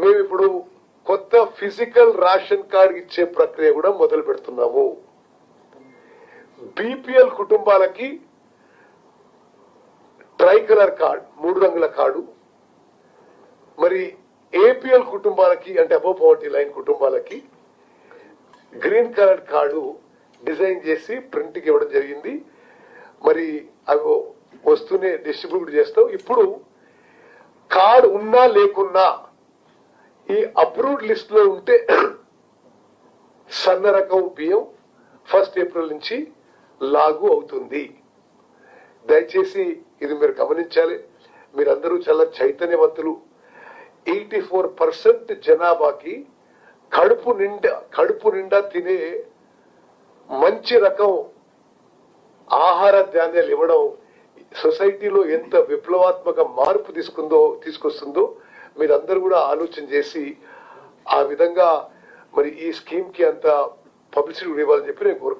మేము ఇప్పుడు కొత్త ఫిజికల్ రేషన్ కార్డు ఇచ్చే ప్రక్రియ కూడా మొదలు పెడుతున్నాము. బీపీఎల్ కుటుంబాలకి ట్రై కలర్ కార్డు, 3 రంగుల కార్డు, మరి ఏపీఎల్ కుటుంబాలకి అంటే అబోవ్ పవర్టీ లైన్ కుటుంబాలకి గ్రీన్ కలర్ కార్డు డిజైన్ చేసి ప్రింట్కి ఇవ్వడం జరిగింది. మరి అవి వస్తూనే డిస్ట్రిబ్యూట్ చేస్తాం. ఇప్పుడు కార్డు ఉన్నా లేకున్నా ఈ అప్రూవ్డ్ లిస్ట్ లో ఉంటే సన్న రకం బియ్యం 1 ఏప్రిల్ నుంచి లాగు అవుతుంది. దయచేసి ఇది మీరు గమనించాలి. మీరందరూ చాలా చైతన్యవంతులు. 84% జనాభాకి కడుపు నిండా తినే మంచి రకం ఆహార ధాన్యాలు ఇవ్వడం సొసైటీలో ఎంత విప్లవాత్మక మార్పు తీసుకొస్తుందో మీరందరూ కూడా ఆలోచన చేసి ఆ విధంగా మరి ఈ స్కీమ్ కి అంత పబ్లిసిటీ ఇవ్వాలని చెప్పి నేను కోరుకుంటున్నాను.